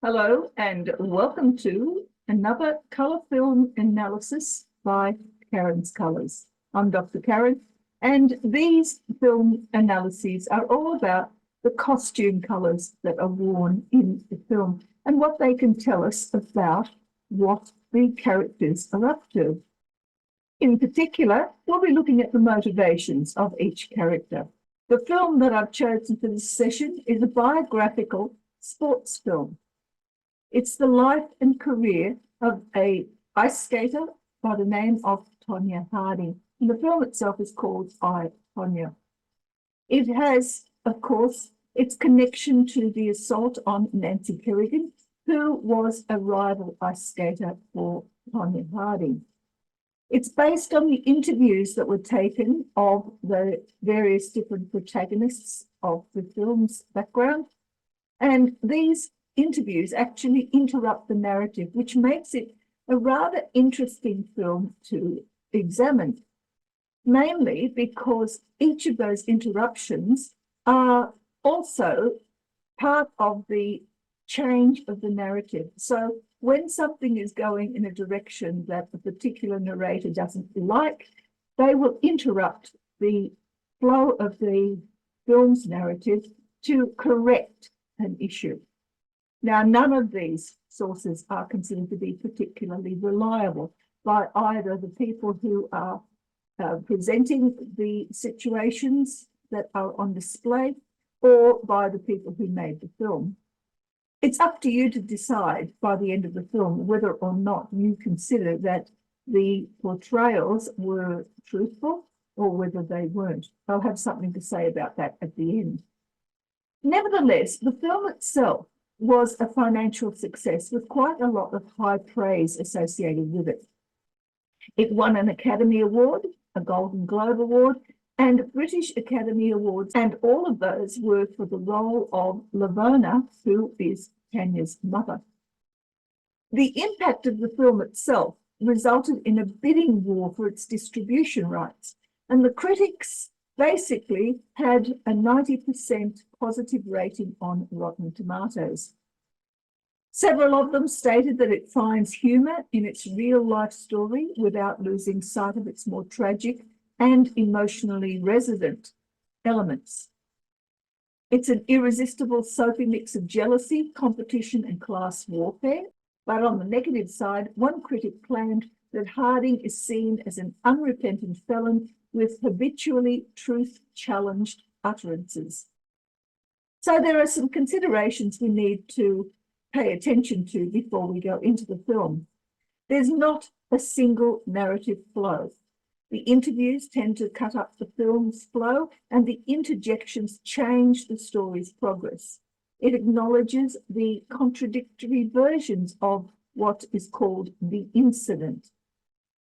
Hello and welcome to another colour film analysis by Karen's Colours. I'm Dr. Karen, and these film analyses are all about the costume colours that are worn in the film and what they can tell us about what the characters are up to. In particular, we'll be looking at the motivations of each character. The film that I've chosen for this session is a biographical sports film. It's the life and career of an ice skater by the name of Tonya Harding. And the film itself is called I, Tonya. It has, of course, its connection to the assault on Nancy Kerrigan, who was a rival ice skater for Tonya Harding. It's based on the interviews that were taken of the various different protagonists of the film's background. And these interviews actually interrupt the narrative, which makes it a rather interesting film to examine, mainly because each of those interruptions are also part of the change of the narrative. So when something is going in a direction that the particular narrator doesn't like, they will interrupt the flow of the film's narrative to correct an issue. Now, none of these sources are considered to be particularly reliable by either the people who are presenting the situations that are on display or by the people who made the film. It's up to you to decide by the end of the film whether or not you consider that the portrayals were truthful or whether they weren't. I'll have something to say about that at the end. Nevertheless, the film itself was a financial success with quite a lot of high praise associated with it. It won an Academy Award, a Golden Globe Award, and British Academy Awards, and all of those were for the role of Lavona, who is Tanya's mother. The impact of the film itself resulted in a bidding war for its distribution rights, and the critics basically had a 90% positive rating on Rotten Tomatoes. Several of them stated that it finds humour in its real-life story without losing sight of its more tragic and emotionally resonant elements. It's an irresistible soapy mix of jealousy, competition, and class warfare. But on the negative side, one critic claimed that Harding is seen as an unrepentant felon with habitually truth-challenged utterances. So there are some considerations we need to pay attention to before we go into the film. There's not a single narrative flow. The interviews tend to cut up the film's flow, and the interjections change the story's progress. It acknowledges the contradictory versions of what is called the incident.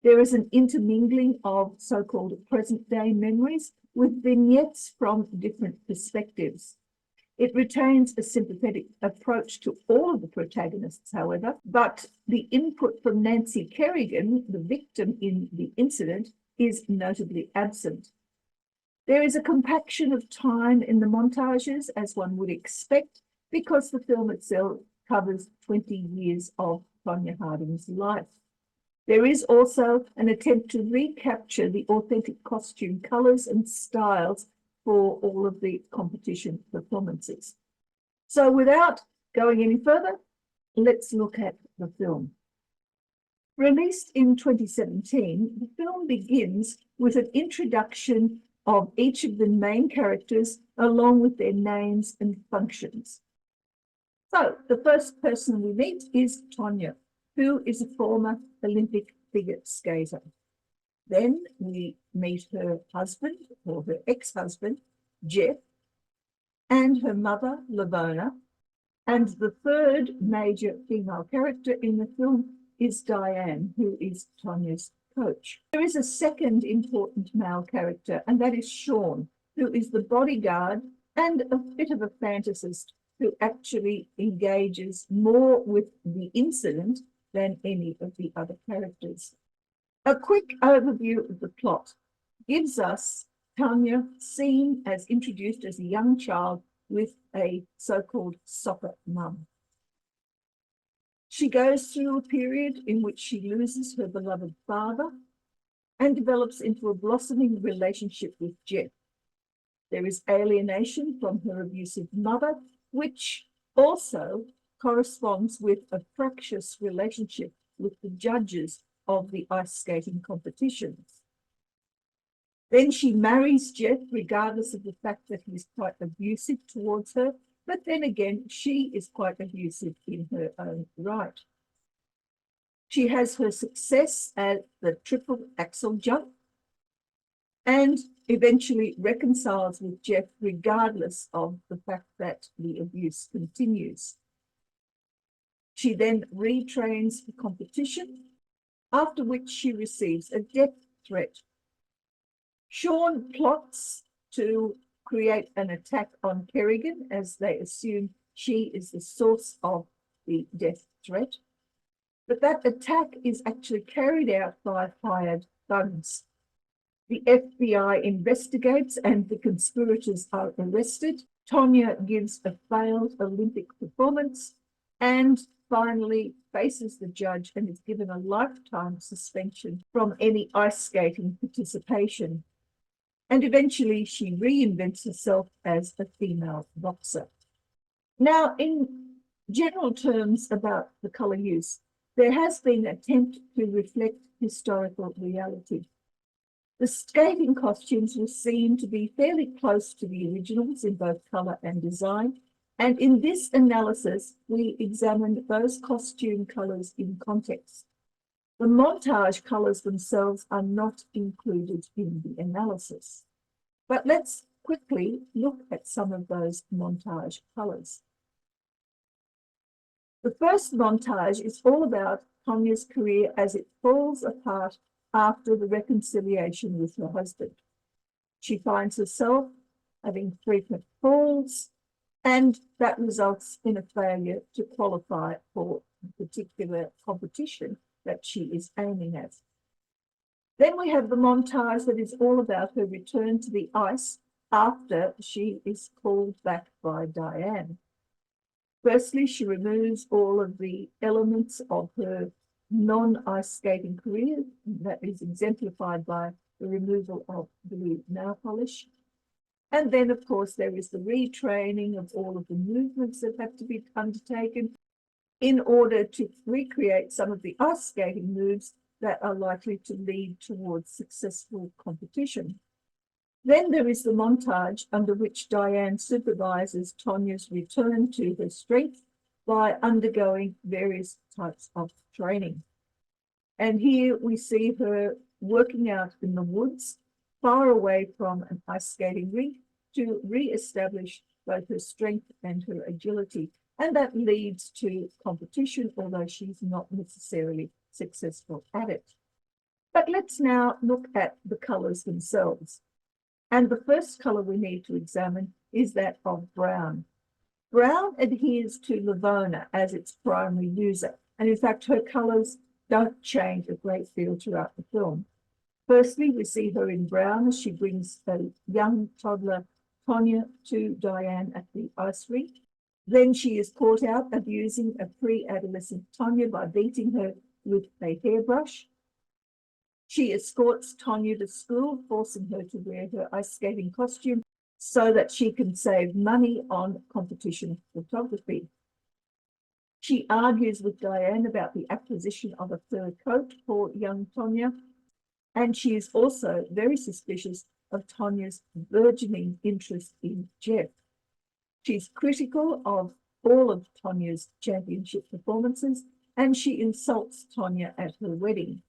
There is an intermingling of so-called present-day memories with vignettes from different perspectives. It retains a sympathetic approach to all of the protagonists, however, but the input from Nancy Kerrigan, the victim in the incident, is notably absent. There is a compaction of time in the montages, as one would expect, because the film itself covers 20 years of Tonya Harding's life. There is also an attempt to recapture the authentic costume colours and styles for all of the competition performances. So without going any further, let's look at the film. Released in 2017, the film begins with an introduction of each of the main characters along with their names and functions. So the first person we meet is Tonya, who is a former Olympic figure skater. Then we meet her husband, or her ex-husband, Jeff, and her mother, Lavona. And the third major female character in the film is Diane, who is Tonya's coach. There is a second important male character, and that is Sean, who is the bodyguard and a bit of a fantasist who actually engages more with the incident than any of the other characters. A quick overview of the plot gives us Tonya seen as introduced as a young child with a so-called soccer mum. She goes through a period in which she loses her beloved father and develops into a blossoming relationship with Jeff. There is alienation from her abusive mother, which also corresponds with a fractious relationship with the judges of the ice skating competitions. Then she marries Jeff, regardless of the fact that he's quite abusive towards her. But then again, she is quite abusive in her own right. She has her success at the triple axel jump and eventually reconciles with Jeff, regardless of the fact that the abuse continues. She then retrains for competition, after which she receives a death threat. Sean plots to create an attack on Kerrigan, as they assume she is the source of the death threat. But that attack is actually carried out by hired thugs. The FBI investigates and the conspirators are arrested. Tonya gives a failed Olympic performance and finally faces the judge and is given a lifetime suspension from any ice skating participation. And eventually she reinvents herself as a female boxer. Now, in general terms about the colour use, there has been an attempt to reflect historical reality. The skating costumes were seen to be fairly close to the originals in both colour and design, and in this analysis, we examined those costume colours in context. The montage colours themselves are not included in the analysis. But let's quickly look at some of those montage colours. The first montage is all about Tonya's career as it falls apart after the reconciliation with her husband. She finds herself having frequent falls, and that results in a failure to qualify for a particular competition that she is aiming at. Then we have the montage that is all about her return to the ice after she is called back by Diane. Firstly, she removes all of the elements of her non-ice skating career. That is exemplified by the removal of blue nail polish. And then, of course, there is the retraining of all of the movements that have to be undertaken in order to recreate some of the ice skating moves that are likely to lead towards successful competition. Then there is the montage under which Diane supervises Tonya's return to her strength by undergoing various types of training. And here we see her working out in the woods, far away from an ice skating rink, to re-establish both her strength and her agility. And that leads to competition, although she's not necessarily successful at it. But let's now look at the colours themselves. And the first colour we need to examine is that of brown. Brown adheres to Lavona as its primary user, and in fact her colours don't change a great deal throughout the film. Firstly, we see her in brown as she brings a young toddler Tonya to Diane at the ice rink. Then she is caught out abusing a pre-adolescent Tonya by beating her with a hairbrush. She escorts Tonya to school, forcing her to wear her ice skating costume so that she can save money on competition photography. She argues with Diane about the acquisition of a fur coat for young Tonya, and she is also very suspicious of Tonya's burgeoning interest in Jeff. She's critical of all of Tonya's championship performances, and she insults Tonya at her wedding.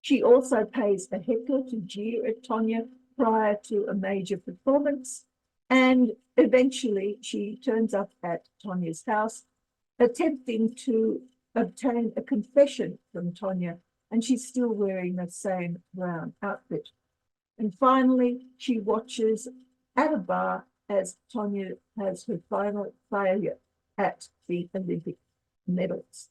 She also pays a heckler to jeer at Tonya prior to a major performance, and eventually she turns up at Tonya's house, attempting to obtain a confession from Tonya, and she's still wearing the same brown outfit. And finally, she watches at a bar as Tonya has her final failure at the Olympic medals.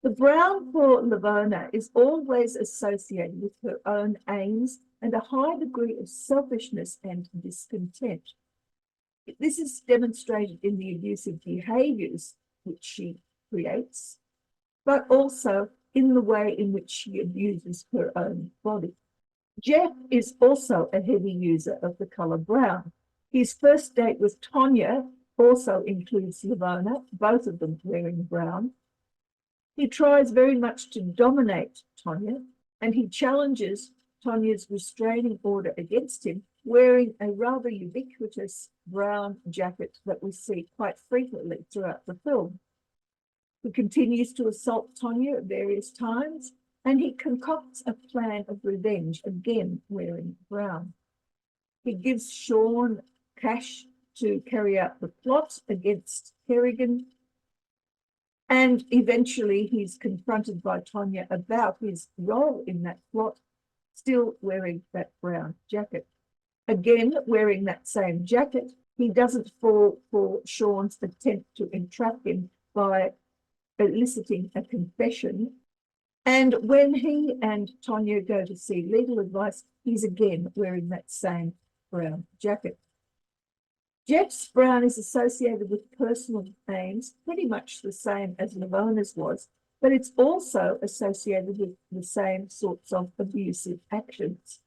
The brown for Lavona is always associated with her own aims and a high degree of selfishness and discontent. This is demonstrated in the abusive behaviours which she creates, but also in the way in which she abuses her own body. Jeff is also a heavy user of the color brown. His first date with Tonya also includes Lavona, both of them wearing brown. He tries very much to dominate Tonya, and he challenges Tonya's restraining order against him, wearing a rather ubiquitous brown jacket that we see quite frequently throughout the film. He continues to assault Tonya at various times, and he concocts a plan of revenge, again wearing brown. He gives Sean cash to carry out the plot against Kerrigan, and eventually he's confronted by Tonya about his role in that plot, still wearing that brown jacket. Again, wearing that same jacket, he doesn't fall for Sean's attempt to entrap him by eliciting a confession. And when he and Tonya go to see legal advice, he's again wearing that same brown jacket. Jeff's brown is associated with personal aims, pretty much the same as Lavona's was, but it's also associated with the same sorts of abusive actions.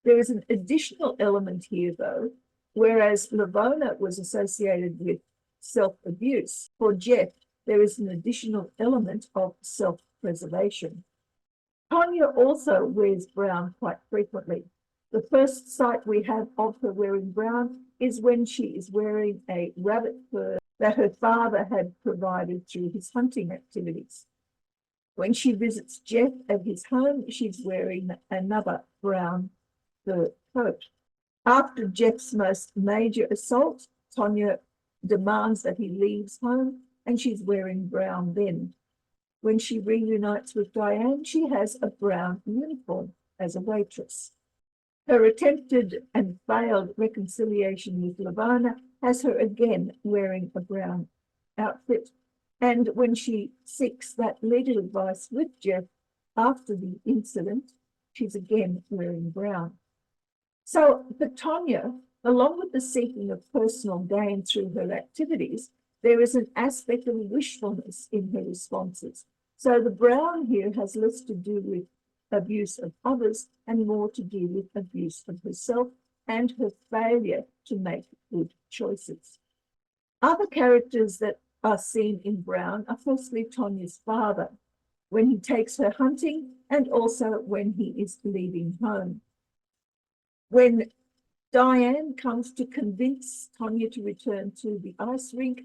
There is an additional element here, though. Whereas Lavona was associated with self-abuse, for Jeff, there is an additional element of self-preservation. Tonya also wears brown quite frequently. The first sight we have of her wearing brown is when she is wearing a rabbit fur that her father had provided through his hunting activities. When she visits Jeff at his home, she's wearing another brown fur coat. After Jeff's most major assault, Tonya demands that he leaves home, and she's wearing brown then. When she reunites with Diane, she has a brown uniform as a waitress. Her attempted and failed reconciliation with Lavona has her again wearing a brown outfit. And when she seeks that legal advice with Jeff after the incident, she's again wearing brown. So for Tonya, along with the seeking of personal gain through her activities, there is an aspect of wishfulness in her responses. So the brown here has less to do with abuse of others and more to do with abuse of herself and her failure to make good choices. Other characters that are seen in brown are firstly Tonya's father, when he takes her hunting and also when he is leaving home. When Diane comes to convince Tonya to return to the ice rink,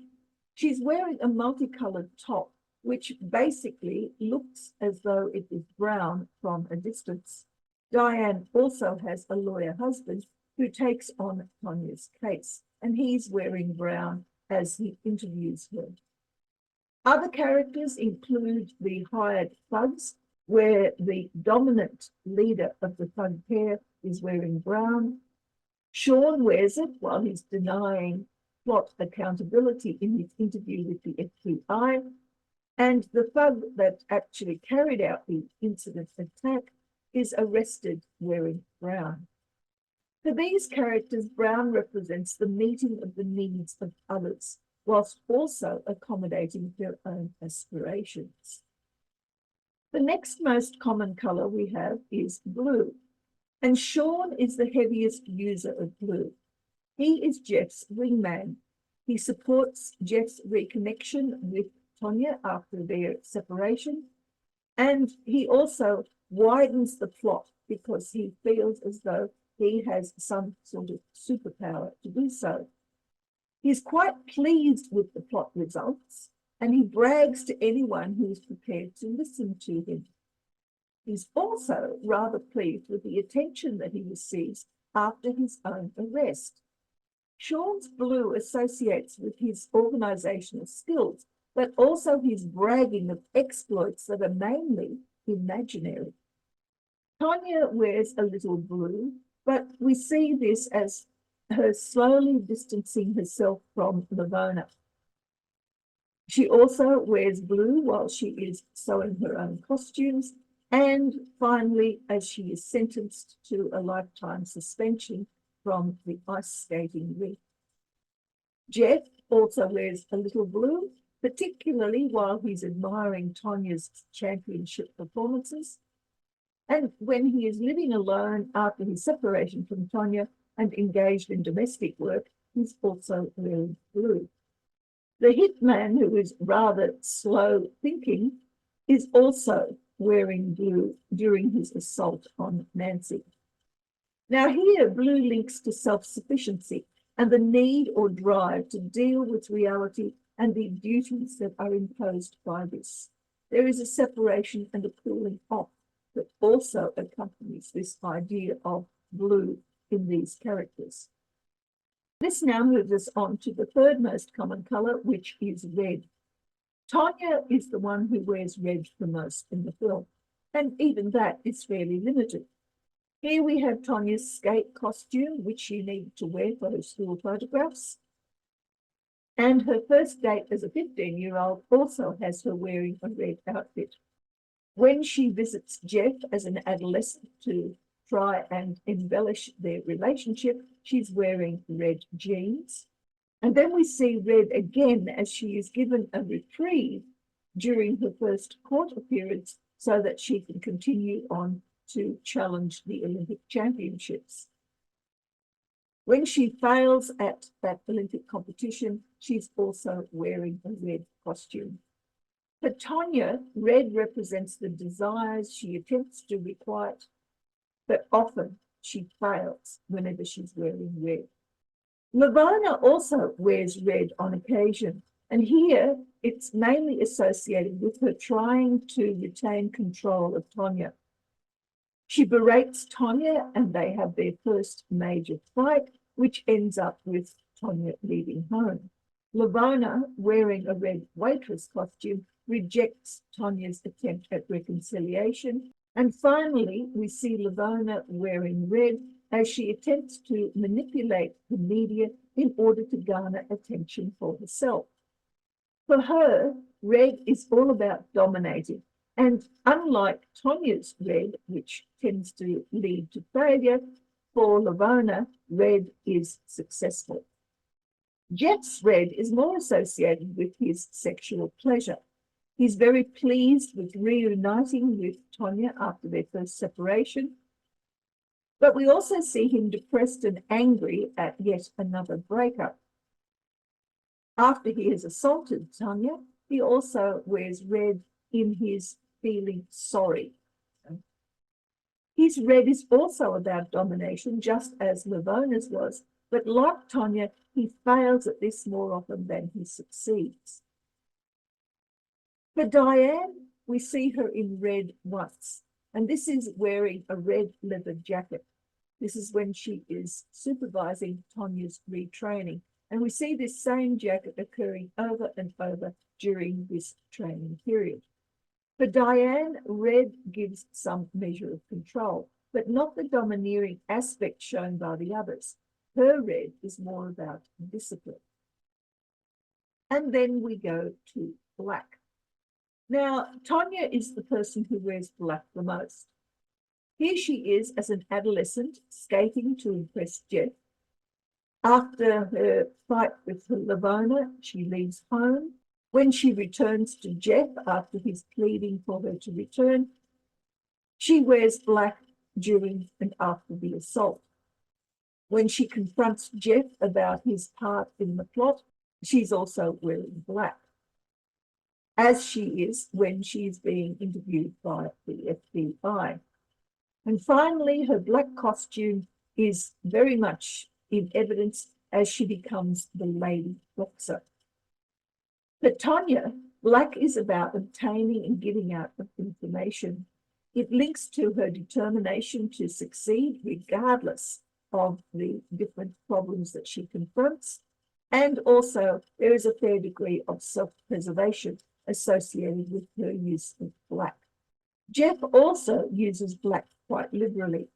she's wearing a multicolored top, which basically looks as though it is brown from a distance. Diane also has a lawyer husband who takes on Tonya's case, and he's wearing brown as he interviews her. Other characters include the hired thugs, where the dominant leader of the thug pair is wearing brown. Sean wears it while he's denying plot accountability in his interview with the FBI. And the thug that actually carried out the incident attack is arrested wearing brown. For these characters, brown represents the meeting of the needs of others, whilst also accommodating their own aspirations. The next most common colour we have is blue, and Sean is the heaviest user of blue. He is Jeff's wingman. He supports Jeff's reconnection with Tonya after their separation, and he also widens the plot because he feels as though he has some sort of superpower to do so. He's quite pleased with the plot results, and he brags to anyone who is prepared to listen to him. He's also rather pleased with the attention that he receives after his own arrest. Sean's blue associates with his organizational skills, but also his bragging of exploits that are mainly imaginary. Tonya wears a little blue, but we see this as her slowly distancing herself from Lavona. She also wears blue while she is sewing her own costumes, and finally, as she is sentenced to a lifetime suspension from the ice skating rink. Jeff also wears a little blue, particularly while he's admiring Tonya's championship performances. And when he is living alone after his separation from Tonya and engaged in domestic work, he's also wearing blue. The hitman, who is rather slow thinking, is also wearing blue during his assault on Nancy. Now here, blue links to self-sufficiency and the need or drive to deal with reality and the duties that are imposed by this. There is a separation and a cooling off that also accompanies this idea of blue in these characters. This now moves us on to the third most common colour, which is red. Tonya is the one who wears red the most in the film, and even that is fairly limited. Here we have Tonya's skate costume, which she needed to wear for her school photographs. And her first date as a 15-year-old also has her wearing a red outfit. When she visits Jeff as an adolescent to try and embellish their relationship, she's wearing red jeans. And then we see red again as she is given a reprieve during her first court appearance so that she can continue on to challenge the Olympic championships. When she fails at that Olympic competition, she's also wearing a red costume. For Tonya, red represents the desires she attempts to requite, but often she fails whenever she's wearing red. Lavona also wears red on occasion, and here it's mainly associated with her trying to retain control of Tonya. She berates Tonya and they have their first major fight, which ends up with Tonya leaving home. Lavona, wearing a red waitress costume, rejects Tonya's attempt at reconciliation. And finally, we see Lavona wearing red as she attempts to manipulate the media in order to garner attention for herself. For her, red is all about dominating. And unlike Tonya's red, which tends to lead to failure, for Lavona, red is successful. Jeff's red is more associated with his sexual pleasure. He's very pleased with reuniting with Tonya after their first separation, but we also see him depressed and angry at yet another breakup. After he has assaulted Tonya, he also wears red in his feeling sorry. His red is also about domination, just as Lavona's was, but like Tonya, he fails at this more often than he succeeds. For Diane, we see her in red once, and this is wearing a red leather jacket. This is when she is supervising Tonya's retraining, and we see this same jacket occurring over and over during this training period. For Diane, red gives some measure of control, but not the domineering aspect shown by the others. Her red is more about discipline. And then we go to black. Now, Tonya is the person who wears black the most. Here she is as an adolescent, skating to impress Jeff. After her fight with Lavona, she leaves home. When she returns to Jeff after his pleading for her to return, she wears black during and after the assault. When she confronts Jeff about his part in the plot, she's also wearing black, as she is when she's being interviewed by the FBI. And finally, her black costume is very much in evidence as she becomes the lady boxer. For Tonya, black is about obtaining and giving out of information. It links to her determination to succeed regardless of the different problems that she confronts. And also, there is a fair degree of self-preservation associated with her use of black. Jeff also uses black quite liberally.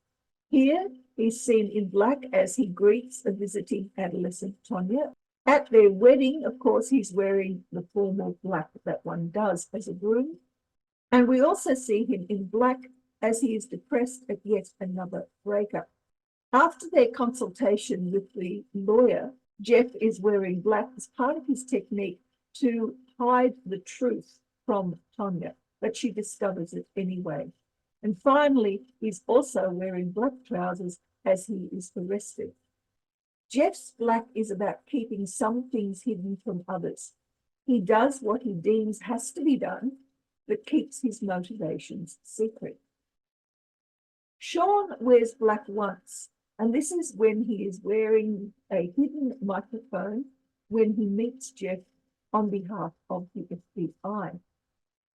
Here, he's seen in black as he greets a visiting adolescent Tonya. At their wedding, of course, he's wearing the formal black that one does as a groom. And we also see him in black as he is depressed at yet another breakup. After their consultation with the lawyer, Jeff is wearing black as part of his technique to hide the truth from Tonya, but she discovers it anyway. And finally, he's also wearing black trousers as he is arrested. Jeff's black is about keeping some things hidden from others. He does what he deems has to be done, but keeps his motivations secret. Sean wears black once, and this is when he is wearing a hidden microphone when he meets Jeff on behalf of the FBI.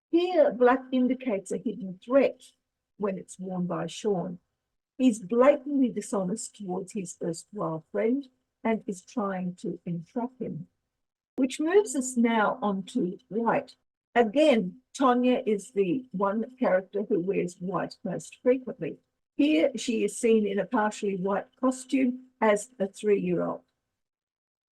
Here, black indicates a hidden threat when it's worn by Sean. He's blatantly dishonest towards his erstwhile friend and is trying to entrap him. Which moves us now on to white. Again, Tonya is the one character who wears white most frequently. Here she is seen in a partially white costume as a 3-year-old.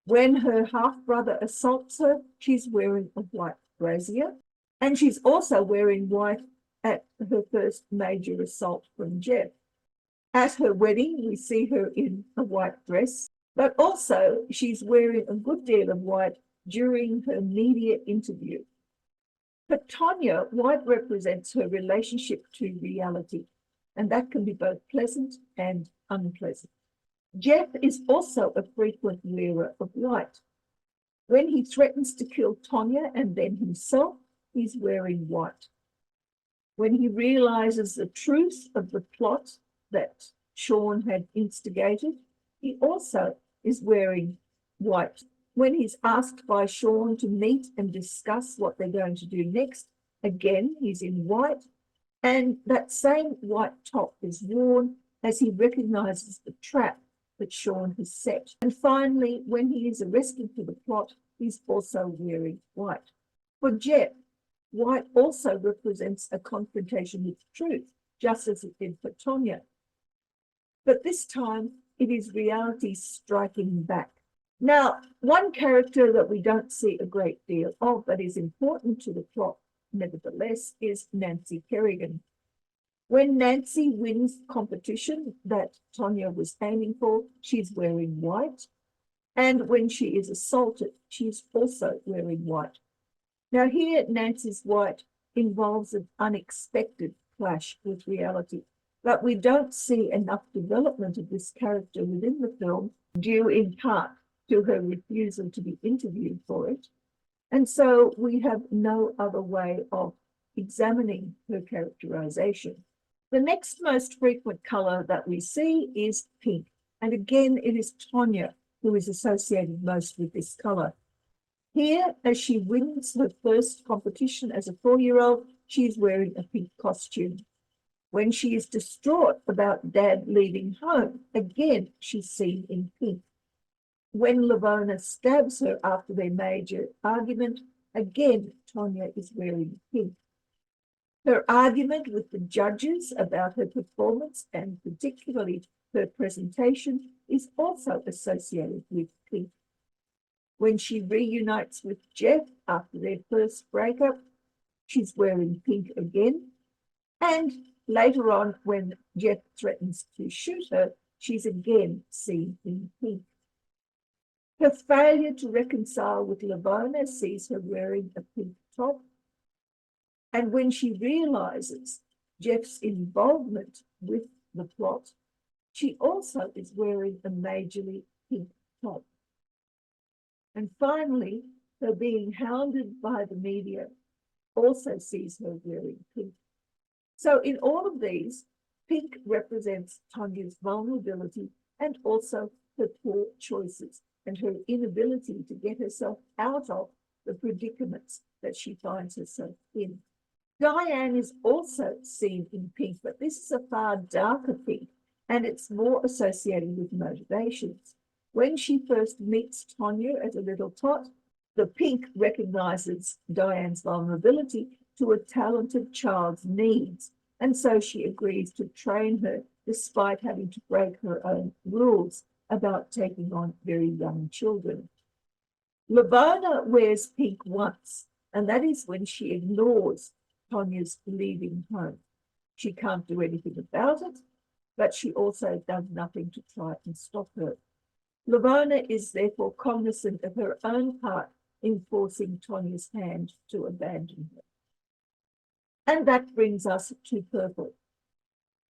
When her half-brother assaults her, she's wearing a white brassiere, and she's also wearing white at her first major assault from Jeff. At her wedding, we see her in a white dress, but also she's wearing a good deal of white during her media interview. For Tonya, white represents her relationship to reality, and that can be both pleasant and unpleasant. Jeff is also a frequent wearer of white. When he threatens to kill Tonya and then himself, he's wearing white. When he realizes the truth of the plot that Sean had instigated, he also is wearing white. When he's asked by Sean to meet and discuss what they're going to do next, again, he's in white, and that same white top is worn as he recognizes the trap that Sean has set. And finally, when he is arrested for the plot, he's also wearing white. For Jeff, white also represents a confrontation with truth, just as it did for Tonya. But this time, it is reality striking back. Now, one character that we don't see a great deal of, but is important to the plot, nevertheless, is Nancy Kerrigan. When Nancy wins the competition that Tonya was aiming for, she's wearing white. And when she is assaulted, she's also wearing white. Now here, Nancy's white involves an unexpected clash with reality, but we don't see enough development of this character within the film, due in part to her refusal to be interviewed for it. And so we have no other way of examining her characterization. The next most frequent color that we see is pink. And again, it is Tonya who is associated most with this color. Here, as she wins her first competition as a 4-year-old, she's wearing a pink costume. When she is distraught about Dad leaving home, again, she's seen in pink. When Lavona stabs her after their major argument, again, Tonya is wearing pink. Her argument with the judges about her performance, and particularly her presentation, is also associated with pink. When she reunites with Jeff after their first breakup, she's wearing pink again. And later on, when Jeff threatens to shoot her, she's again seen in pink. Her failure to reconcile with Lavona sees her wearing a pink top. And when she realizes Jeff's involvement with the plot, she also is wearing a majorly pink top. And finally, her being hounded by the media also sees her wearing pink. So in all of these, pink represents Tonya's vulnerability and also her poor choices and her inability to get herself out of the predicaments that she finds herself in. Diane is also seen in pink, but this is a far darker pink, and it's more associated with motivations. When she first meets Tonya as a little tot, the pink recognizes Diane's vulnerability to a talented child's needs, and so she agrees to train her despite having to break her own rules about taking on very young children. Lavona wears pink once, and that is when she ignores Tonya's leaving home. She can't do anything about it, but she also does nothing to try and stop her. Lavona is therefore cognizant of her own part in forcing Tonya's hand to abandon her. And that brings us to purple.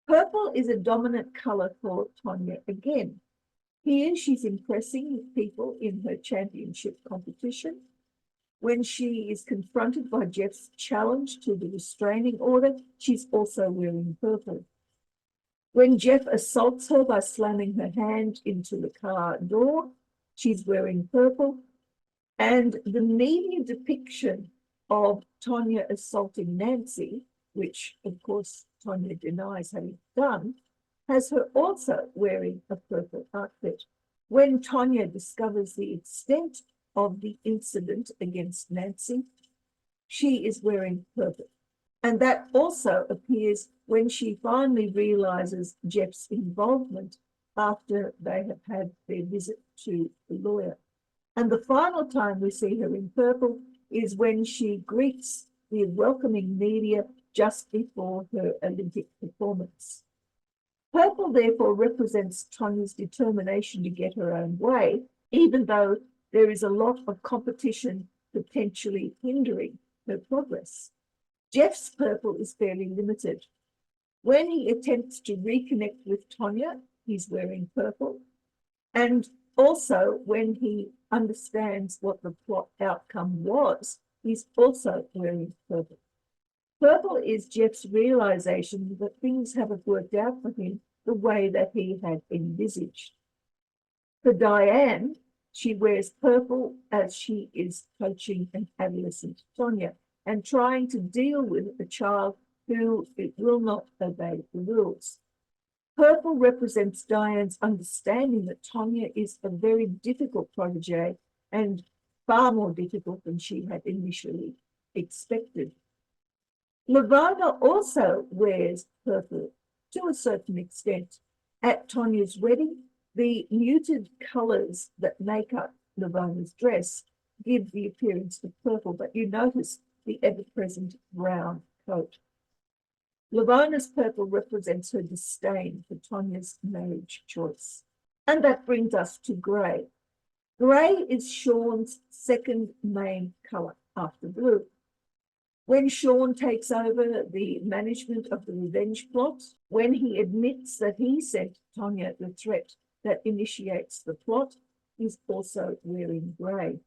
Purple is a dominant color for Tonya again. Here she's impressing people in her championship competition. When she is confronted by Jeff's challenge to the restraining order, she's also wearing purple. When Jeff assaults her by slamming her hand into the car door, she's wearing purple. And the media depiction of Tonya assaulting Nancy, which of course Tonya denies having done, has her also wearing a purple outfit. When Tonya discovers the extent of the incident against Nancy, she is wearing purple. And that also appears when she finally realizes Jeff's involvement after they have had their visit to the lawyer. And the final time we see her in purple is when she greets the welcoming media just before her Olympic performance. Purple, therefore, represents Tonya's determination to get her own way, even though there is a lot of competition potentially hindering her progress. Jeff's purple is fairly limited. When he attempts to reconnect with Tonya, he's wearing purple. And also, when he understands what the plot outcome was, he's also wearing purple. Purple is Jeff's realization that things haven't worked out for him the way that he had envisaged. For Diane, she wears purple as she is coaching an adolescent Tonya and trying to deal with a child who will not obey the rules. Purple represents Diane's understanding that Tonya is a very difficult protege and far more difficult than she had initially expected. Lavona also wears purple to a certain extent. At Tonya's wedding, the muted colors that make up Lavona's dress give the appearance of purple, but you notice the ever-present brown coat. Lavona's purple represents her disdain for Tonya's marriage choice. And that brings us to grey. Grey is Sean's second main colour after blue. When Sean takes over the management of the revenge plot, when he admits that he sent Tonya the threat that initiates the plot, he's also wearing grey.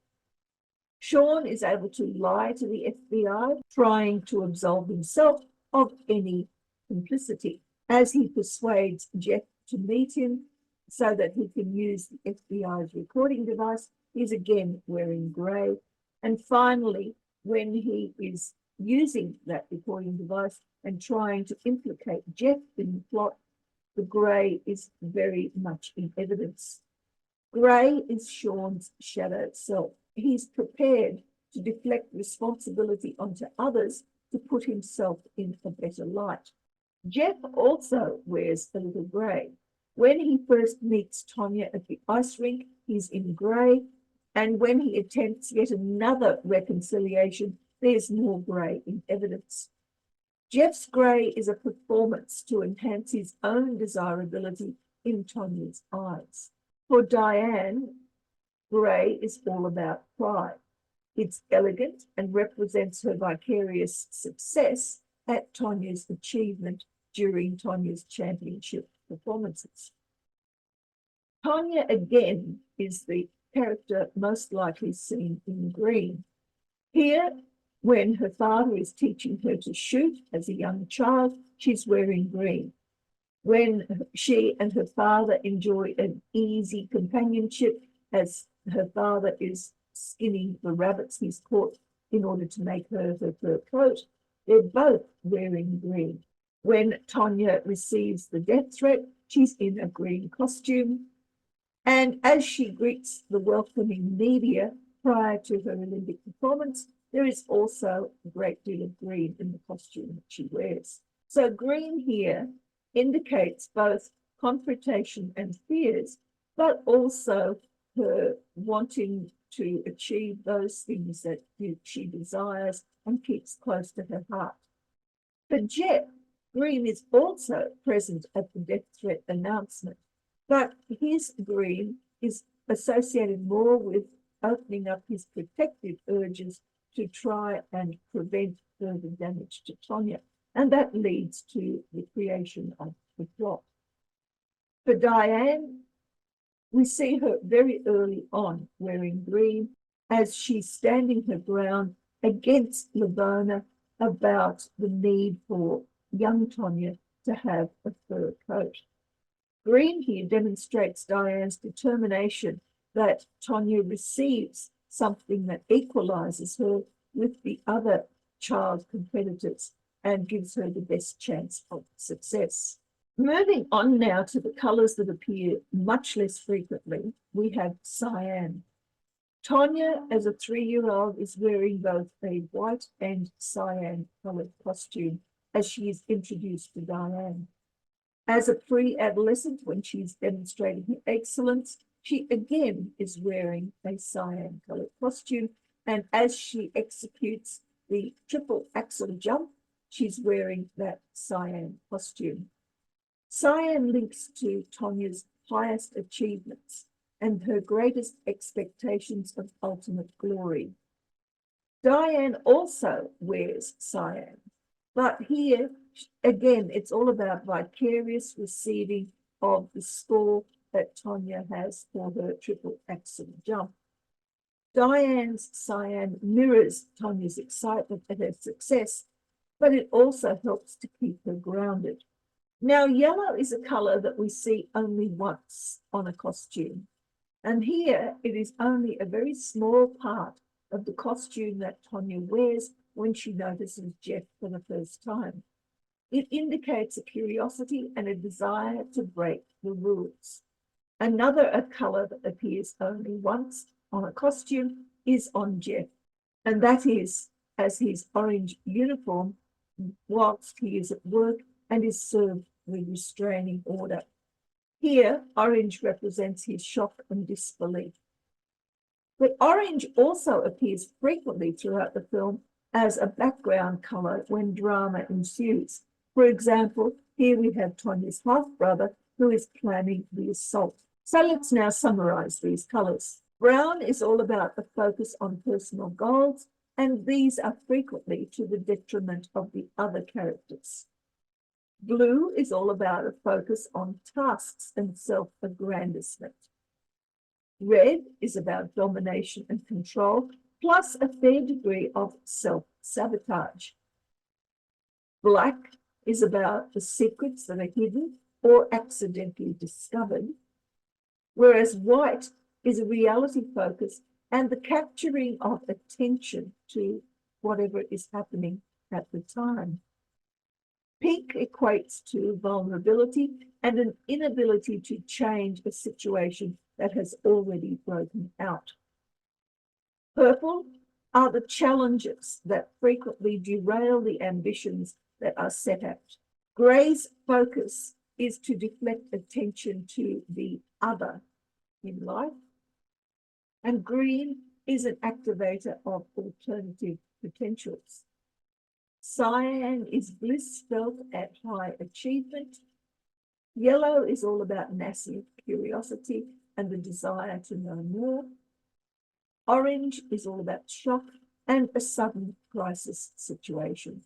Sean is able to lie to the FBI, trying to absolve himself of any complicity, as he persuades Jeff to meet him so that he can use the FBI's recording device. He's again wearing grey. And finally, when he is using that recording device and trying to implicate Jeff in the plot, the grey is very much in evidence. Grey is Sean's shadow self. He's prepared to deflect responsibility onto others to put himself in a better light. Jeff also wears a little grey. When he first meets Tonya at the ice rink, he's in grey, and when he attempts yet another reconciliation, there's more grey in evidence. Jeff's grey is a performance to enhance his own desirability in Tonya's eyes. For Diane, grey is all about pride. It's elegant and represents her vicarious success at Tonya's achievement during Tonya's championship performances. Tonya, again, is the character most likely seen in green. Here, when her father is teaching her to shoot as a young child, she's wearing green. When she and her father enjoy an easy companionship as her father is skinning the rabbits he's caught in order to make her fur coat, they're both wearing green. When Tonya receives the death threat, she's in a green costume. And as she greets the welcoming media prior to her Olympic performance, there is also a great deal of green in the costume that she wears. So green here indicates both confrontation and fears, but also her wanting to achieve those things that she desires and keeps close to her heart. For Jeff, green is also present at the death threat announcement, but his green is associated more with opening up his protective urges to try and prevent further damage to Tonya. And that leads to the creation of the plot. For Diane, we see her very early on wearing green as she's standing her ground against Lavona about the need for young Tonya to have a fur coat. Green here demonstrates Diane's determination that Tonya receives something that equalizes her with the other child competitors and gives her the best chance of success. Moving on now to the colours that appear much less frequently, we have cyan. Tonya, as a 3-year-old, is wearing both a white and cyan coloured costume as she is introduced to Diane. As a pre-adolescent, when she's demonstrating her excellence, she again is wearing a cyan coloured costume, and as she executes the triple axel jump, she's wearing that cyan costume. Cyan links to Tonya's highest achievements and her greatest expectations of ultimate glory. Diane also wears cyan, but here, again, it's all about vicarious receiving of the score that Tonya has for her triple axel jump. Diane's cyan mirrors Tonya's excitement at her success, but it also helps to keep her grounded. Now, yellow is a colour that we see only once on a costume, and here it is only a very small part of the costume that Tonya wears when she notices Jeff for the first time. It indicates a curiosity and a desire to break the rules. Another colour that appears only once on a costume is on Jeff, and that is as his orange uniform whilst he is at work and is served with restraining order. Here, orange represents his shock and disbelief. But orange also appears frequently throughout the film as a background colour when drama ensues. For example, here we have Tonya's half-brother who is planning the assault. So let's now summarise these colours. Brown is all about the focus on personal goals, and these are frequently to the detriment of the other characters. Blue is all about a focus on tasks and self-aggrandizement. Red is about domination and control, plus a fair degree of self-sabotage. Black is about the secrets that are hidden or accidentally discovered, whereas white is a reality focus and the capturing of attention to whatever is happening at the time. Pink equates to vulnerability and an inability to change a situation that has already broken out. Purple are the challenges that frequently derail the ambitions that are set out. Grey's focus is to deflect attention to the other in life. And green is an activator of alternative potentials. Cyan is bliss felt at high achievement. Yellow is all about massive curiosity and the desire to know more. Orange is all about shock and a sudden crisis situation.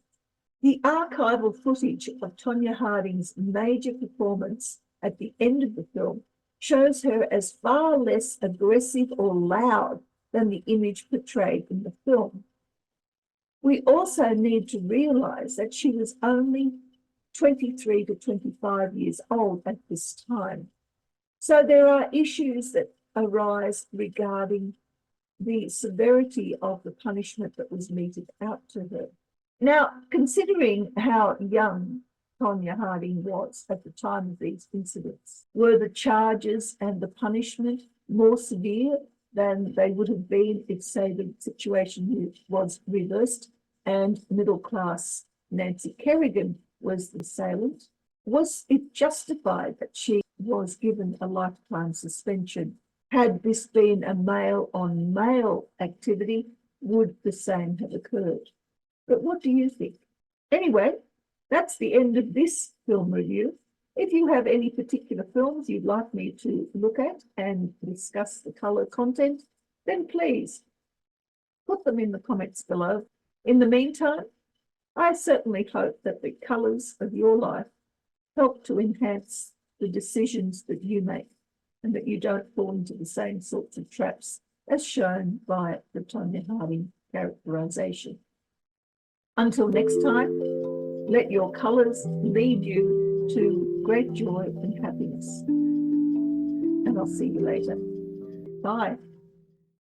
The archival footage of Tonya Harding's major performance at the end of the film shows her as far less aggressive or loud than the image portrayed in the film. We also need to realise that she was only 23 to 25 years old at this time. So there are issues that arise regarding the severity of the punishment that was meted out to her. Now, considering how young Tonya Harding was at the time of these incidents, were the charges and the punishment more severe than they would have been if, say, the situation was reversed and middle-class Nancy Kerrigan was the assailant? Was it justified that she was given a lifetime suspension? Had this been a male-on-male activity, would the same have occurred? But what do you think? Anyway, that's the end of this film review. If you have any particular films you'd like me to look at and discuss the colour content, then please put them in the comments below. In the meantime, I certainly hope that the colours of your life help to enhance the decisions that you make and that you don't fall into the same sorts of traps as shown by the Tonya Harding characterisation. Until next time, let your colours lead you to great joy and happiness. And I'll see you later. Bye.